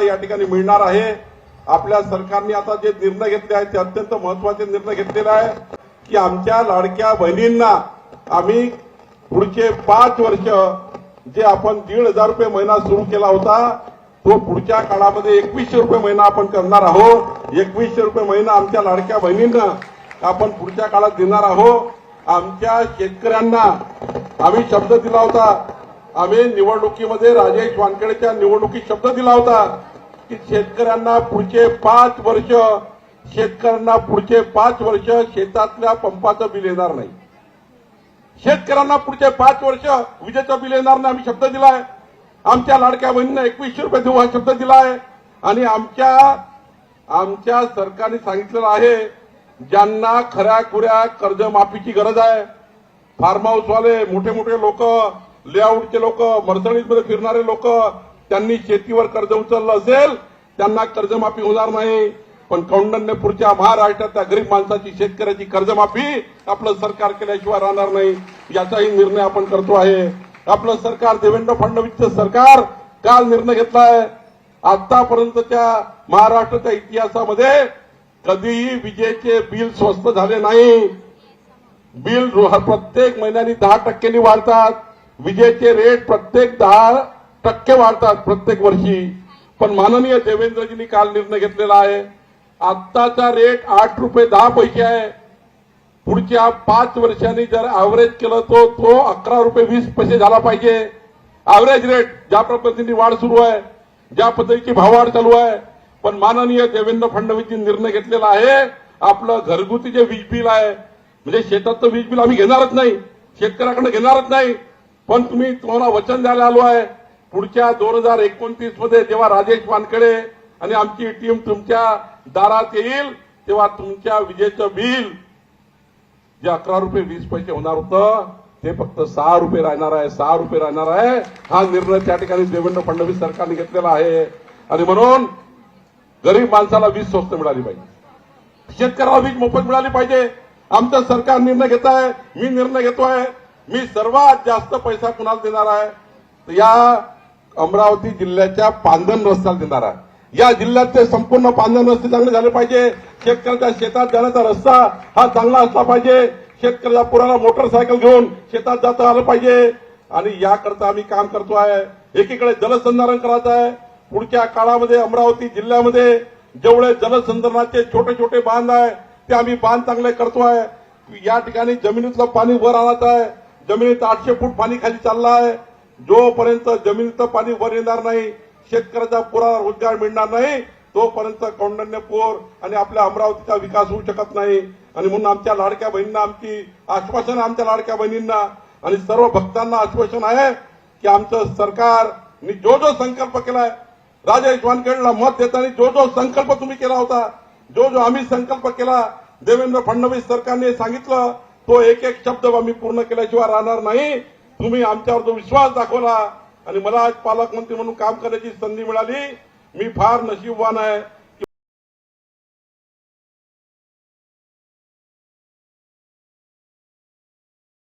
या ठिकाणी मिळणार आहे। आपल्या सरकारने आता जे निर्णय घेतले आहेत ते अत्यंत महत्त्वाचे निर्णय घेतलेला आहे की आमच्या लाडक्या बहिणींना आम्ही पुढचे 5 वर्ष जे आपण 1,500 रुपये महिना सुरू केला होता तो पुढच्या काळामध्ये 2100 रुपये महिना आपण करणार आहोत। 2100 रुपये महिना आमच्या लाडक्या बहिणींना आपण पुढच्या काळात देणार आहोत। आमच्या शेतकऱ्यांना आम्ही शब्द दिला होता, आम्ही निवडणुकीमध्ये राजेश वानखेडेच्या निवडणुकीत शब्द दिला होता की शेतकऱ्यांना पुढचे 5 वर्ष शेतातल्या पंपाचं बिल येणार नाही। शेतकऱ्यांना पुढचे 5 वर्ष विजेचं बिल येणार नाही, आम्ही शब्द दिलाय। आमच्या लाडक्या बहिणींना 2100 रुपये देऊ हा शब्द दिलाय। आणि आमच्या सरकारने सांगितलेलं आहे ज्यांना खऱ्या खुऱ्या कर्जमाफीची गरज आहे, फार्म हाऊसवाले, मोठे मोठे लोक, लेआउटचे लोक, मर्सडीजमध्ये फिरणारे लोक, त्यांनी शेतीवर कर्ज उचललं असेल त्यांना कर्जमाफी होणार नाही। पण कौंडण्यपूरच्या महाराष्ट्रातल्या गरीब माणसाची, शेतकऱ्याची कर्जमाफी आपलं सरकार केल्याशिवाय राहणार नाही, याचाही निर्णय आपण करतो आहे। आपलं सरकार, देवेंद्र फडणवीसचं सरकार काल निर्णय घेतलाय, आतापर्यंतच्या महाराष्ट्राच्या इतिहासामध्ये कधीही विजेचे बिल स्वस्त झाले नाही। बिल प्रत्येक महिन्यानी 10% वाढतात, विजेचे रेट प्रत्येक 10% वाढतात प्रत्येक वर्षी। पण माननीय देवेंद्रजींनी काल निर्णय घेतलेला आहे, आत्ताचा रेट 8 रुपये 10 पैसे आहे, पुढच्या 5 वर्षांनी जर ऍव्हरेज केलं तो 11 रुपये 20 पैसे झाला पाहिजे ऍव्हरेज रेट। ज्या पद्धतीने वाढ सुरू आहे, ज्या पद्धतीची भाववाढ चालू आहे, पण माननीय देवेंद्र फडणवीसजी निर्णय घेतलेला आहे आपलं घरगुती जे वीज बिल आहे, म्हणजे शेताचं वीज बिल आम्ही घेणारच नाही, शेतकऱ्याकडे घेणारच नाही। पण तुम्हाला वचन द्यायला आलो आहे पुढच्या 2029 मध्ये जेव्हा राजेश वानखेडे आणि आमची टीम तुमच्या दारात येईल तेव्हा तुमच्या विजेचं बिल जे 11 रुपये 20 पैसे होणार होतं ते फक्त 6 रुपये राहणार आहे, 6 रुपये राहणार आहे। हा निर्णय त्या ठिकाणी देवेंद्र फडणवीस सरकारने घेतलेला आहे। आणि म्हणून गरीब माणसाला वीज स्वस्त मिळाली पाहिजे, शेतकऱ्याला वीज मोफत मिळाली पाहिजे। आमचं सरकार निर्णय घेत आहे, मी निर्णय घेतोय, मी सर्वात जास्त पैसा कुणाला देणार आहे तर या अमरावती जिल्ह्याच्या पांदन रस्त्याला देणार आहे। या जिल्ह्यातले संपूर्ण पांदन रस्ते चांगले झाले पाहिजे, शेतकऱ्याच्या शेतात जाण्याचा रस्ता हा चांगला असला पाहिजे, शेतकऱ्याला पुराला मोटरसायकल घेऊन शेतात जाता आलं पाहिजे। आणि याकरता आम्ही काम करतो आहे। एकीकडे जलसंधारण करायचं आहे, पुढच्या काळामध्ये अमरावती जिल्ह्यामध्ये जेवढे जलसंधारणाचे छोटे छोटे बांध आहे ते आम्ही बांध चांगले करतो आहे। या ठिकाणी जमिनीतलं पाणी वर आणायचं आहे, जमिनीत 800 फूट पाणी खाली चाललं आहे। जोपर्यंत जमिनीचं पाणी वर येणार नाही, शेतकऱ्याचा पुरा रोजगार मिळणार नाही, तोपर्यंत कौंडण्यपूर आणि आपल्या अमरावतीचा विकास होऊ शकत नाही। आणि म्हणून आमच्या लाडक्या बहिणींना आमची आश्वासन, आमच्या लाडक्या बहिणींना आणि सर्व भक्तांना आश्वासन आहे की आमचं सरकारने जो संकल्प केलाय, राजेश वानखेडेला मत देताना जो संकल्प तुम्ही केला होता, जो आम्ही संकल्प केला, देवेंद्र फडणवीस सरकारने सांगितलं तो एक एक शब्द आम्ही पूर्ण केल्याशिवाय राहणार नाही। तुम्ही आमच्यावर जो विश्वास दाखवला आणि मला आज पालकमंत्री म्हणून काम करण्याची संधी मिळाली, मी फार नशीबवान आहे।